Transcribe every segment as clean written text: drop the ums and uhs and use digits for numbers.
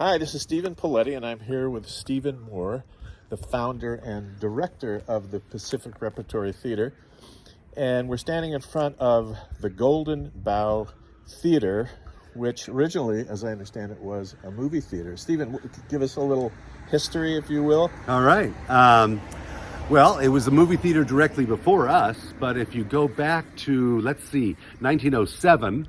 Hi, this is Stephen Poletti, and I'm here with Stephen Moore, the founder and director of the Pacific Repertory Theater. And we're standing in front of the Golden Bough Theater, which originally, as I understand it, was a movie theater. Stephen, give us a little history, if you will. All right. Well, it was a movie theater directly before us, but if you go back to, 1907,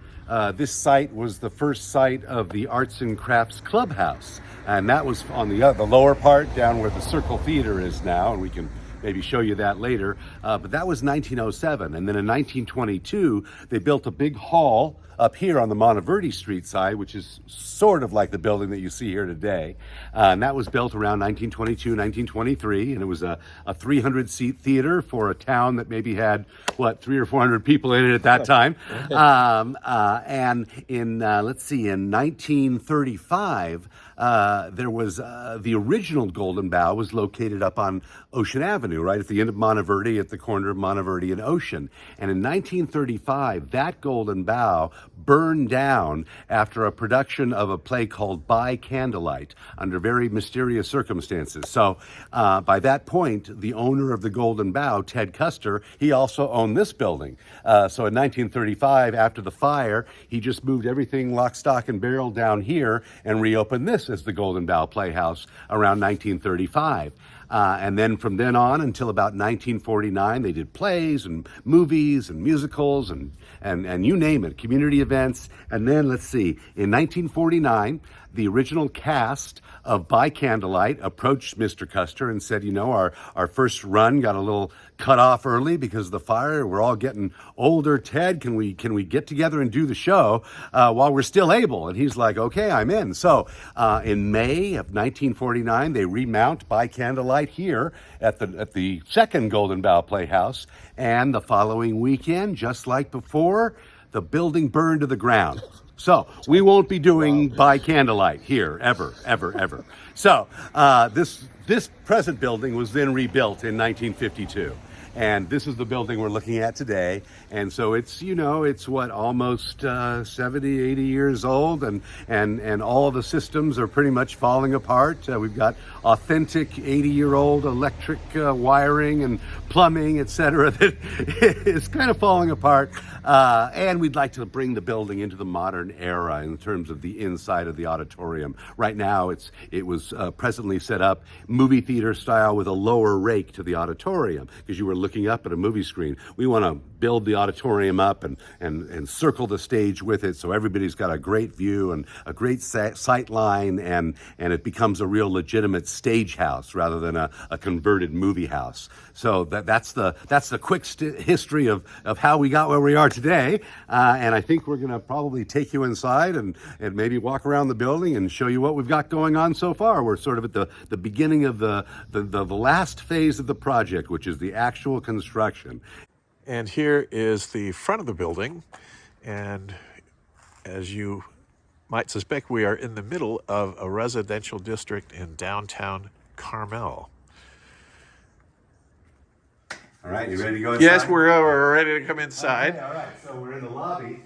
this site was the first site of the Arts and Crafts Clubhouse. And that was on the lower part, down where the Circle Theater is now, and we can maybe show you that later. But that was 1907. And then in 1922, they built a big hall up here on the Monteverdi Street side, which is sort of like the building that you see here today. And that was built around 1922, 1923. And it was a 300-seat theater for a town that maybe had, 300 or 400 people in it at that time. And in 1935, there was the original Golden Bough was located up on Ocean Avenue, right at the end of Monteverdi, at the corner of Monteverdi and Ocean. And in 1935, that Golden Bough burned down after a production of a play called By Candlelight under very mysterious circumstances. So by that point, the owner of the Golden Bough, Ted Custer, he also owned this building. So in 1935, after the fire, he just moved everything lock, stock, and barrel down here and reopened this as the Golden Bough Playhouse around 1935. And then from then on until about 1949, they did plays and movies and musicals and you name it, community events. And then, in 1949, the original cast of By Candlelight approached Mr. Custer and said, our first run got a little cut off early because of the fire. We're all getting older. Ted, can we get together and do the show while we're still able? And he's like, okay, I'm in. So in May of 1949, they remount By Candlelight here at the second Golden Bough Playhouse. And the following weekend, just like before, the building burned to the ground. So we won't be doing By Candlelight here ever. So this present building was then rebuilt in 1952. And this is the building we're looking at today. And so it's, almost 70, 80 years old, and all the systems are pretty much falling apart. We've got authentic 80-year-old electric wiring and plumbing, et cetera, that is kind of falling apart. And we'd like to bring the building into the modern era in terms of the inside of the auditorium. Right now, it was presently set up movie theater style with a lower rake to the auditorium, because you were looking up at a movie screen. We want to build the auditorium up and circle the stage with it, so everybody's got a great view and a great sight line, and it becomes a real legitimate stage house rather than a converted movie house. So that's the quick history of how we got where we are today. And I think we're going to probably take you inside and maybe walk around the building and show you what we've got going on so far. We're sort of at the beginning of the last phase of the project, which is the actual construction. And here is the front of the building. And as you might suspect, we are in the middle of a residential district in downtown Carmel. All right, you ready to go inside? Yes, we're ready to come inside. Okay, all right, so we're in the lobby.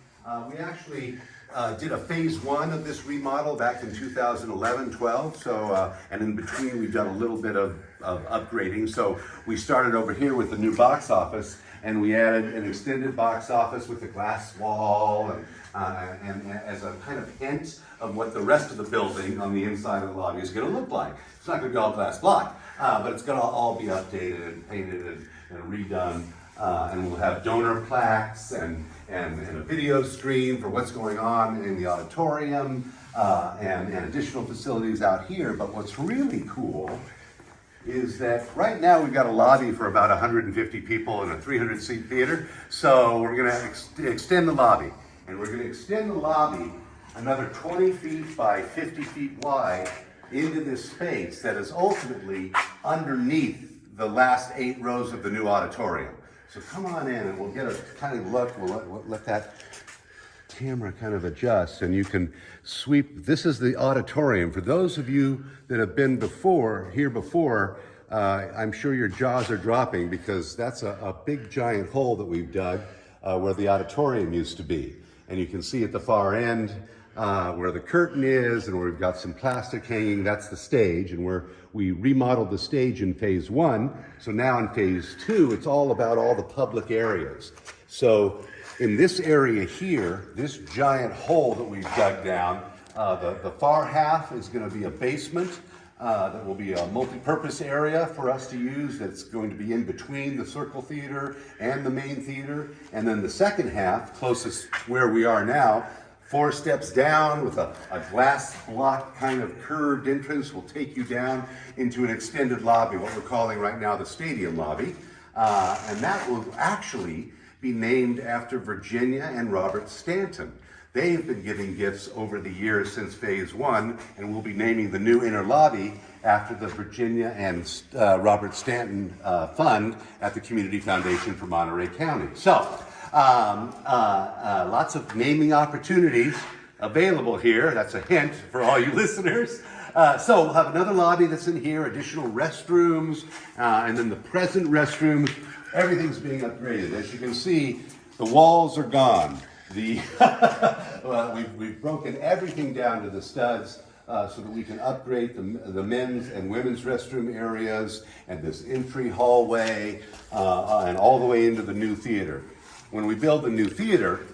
We actually did a phase one of this remodel back in 2011-12. So, and in between, we've done a little bit of upgrading. So we started over here with the new box office, and we added an extended box office with a glass wall, and as a kind of hint of what the rest of the building on the inside of the lobby is going to look like. It's not going to be all glass block, but it's going to all be updated and painted and redone. And we'll have donor plaques and a video screen for what's going on in the auditorium, and additional facilities out here. But what's really cool is that right now we've got a lobby for about 150 people in a 300-seat theater. So we're going to extend the lobby. And we're going to extend the lobby another 20 feet by 50 feet wide into this space that is ultimately underneath the last 8 rows of the new auditorium. So come on in and we'll get a kind of look. We'll let that camera kind of adjust, and you can sweep. This is the auditorium. For those of you that have been here before, I'm sure your jaws are dropping, because that's a big giant hole that we've dug where the auditorium used to be. And you can see at the far end, where the curtain is, and where we've got some plastic hanging. That's the stage, and we remodeled the stage in phase 1. So now in phase 2, it's all about all the public areas. So in this area here, this giant hole that we've dug down, the far half is going to be a basement. That will be a multi-purpose area for us to use, that's going to be in between the Circle Theater and the main theater. And then the second half, closest where we are now, 4 steps down with a glass block kind of curved entrance, will take you down into an extended lobby, what we're calling right now the stadium lobby. And that will actually be named after Virginia and Robert Stanton. They've been giving gifts over the years since phase 1, and we'll be naming the new inner lobby after the Virginia and Robert Stanton Fund at the Community Foundation for Monterey County. So, lots of naming opportunities available here. That's a hint for all you listeners. So we'll have another lobby that's in here, additional restrooms, and then the present restrooms. Everything's being upgraded. As you can see, the walls are gone. Well, we've broken everything down to the studs so that we can upgrade the men's and women's restroom areas and this entry hallway and all the way into the new theater. When we build the new theater,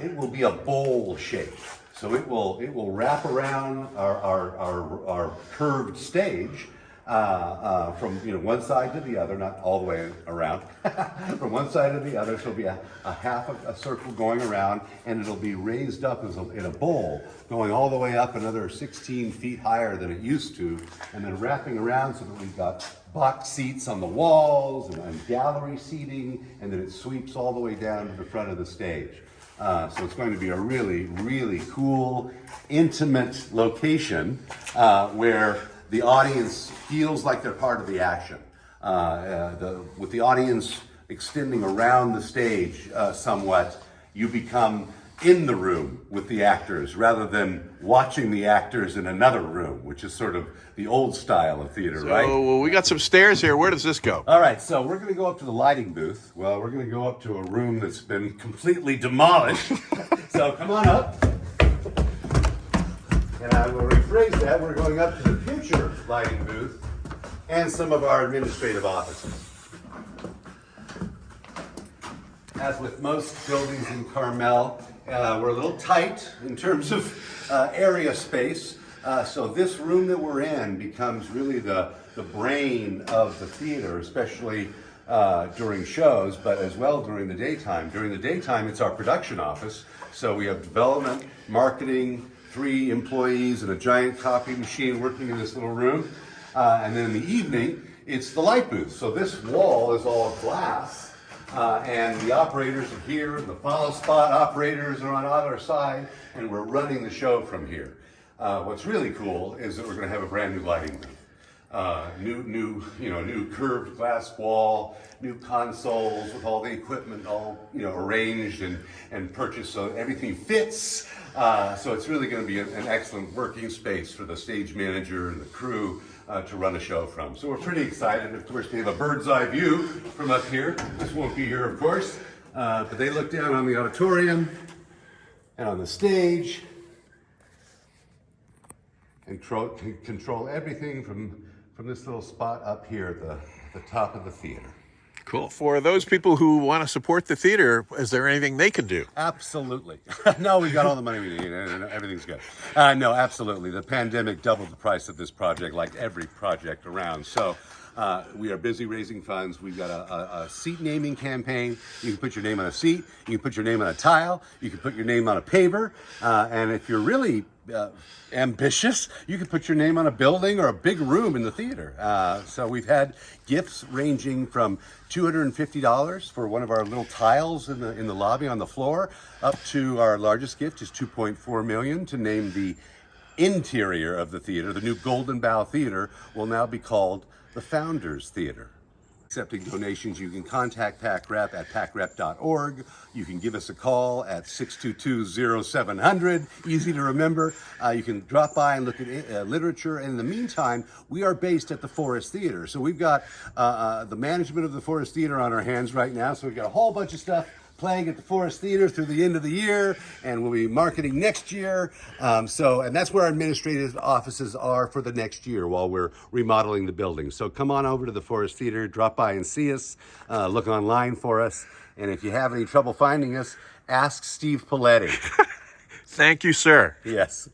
it will be a bowl shape. So it will wrap around our curved stage from one side to the other, not all the way around, from one side to the other. So it'll be a half of a circle going around, and it'll be raised up in a bowl, going all the way up another 16 feet higher than it used to, and then wrapping around so that we've got box seats on the walls and gallery seating, and then it sweeps all the way down to the front of the stage. So it's going to be a really, really cool, intimate location where the audience feels like they're part of the action. With the audience extending around the stage somewhat, you become in the room with the actors rather than watching the actors in another room, which is sort of the old style of theater, right? So we got some stairs here. Where does this go? All right, so we're going to go up to the lighting booth. Well, we're going to go up to a room that's been completely demolished. So come on up. And I will rephrase that. We're going up to the future lighting booth and some of our administrative offices. As with most buildings in Carmel, we're a little tight in terms of area space. So this room that we're in becomes really the brain of the theater, especially during shows, but as well during the daytime. During the daytime, it's our production office. So we have development, marketing, 3 employees and a giant copy machine working in this little room. And then in the evening, it's the light booth. So this wall is all glass. And the operators are here, and the follow spot operators are on either side, and we're running the show from here. What's really cool is that we're going to have a brand new lighting booth. New curved glass wall, new consoles with all the equipment all arranged and purchased so everything fits. So it's really going to be an excellent working space for the stage manager and the crew to run a show from. So we're pretty excited. Of course, we have a bird's eye view from up here. This won't be here, of course, but they look down on the auditorium and on the stage and control everything from this little spot up here at the top of the theater. Cool. For those people who want to support the theater, is there anything they can do? Absolutely. No, we've got all the money we need and everything's good. No, absolutely. The pandemic doubled the price of this project, like every project around. So we are busy raising funds. We've got a seat naming campaign. You can put your name on a seat. You can put your name on a tile. You can put your name on a paver. And if you're really ambitious, you can put your name on a building or a big room in the theater. So we've had gifts ranging from $250 for one of our little tiles in the lobby on the floor, up to our largest gift is $2.4 million to name the interior of the theater. The new Golden Bough Theater will now be called the Founders Theater. Accepting donations, you can contact PACREP at pacrep.org. You can give us a call at 622-0700. Easy to remember. You can drop by and look at literature. And in the meantime, we are based at the Forest Theater. So we've got the management of the Forest Theater on our hands right now. So we've got a whole bunch of stuff playing at the Forest Theater through the end of the year, and we'll be marketing next year. And that's where our administrative offices are for the next year while we're remodeling the building. So come on over to the Forest Theater, drop by and see us, look online for us, and if you have any trouble finding us, ask Steve Poletti. Thank you, sir. Yes.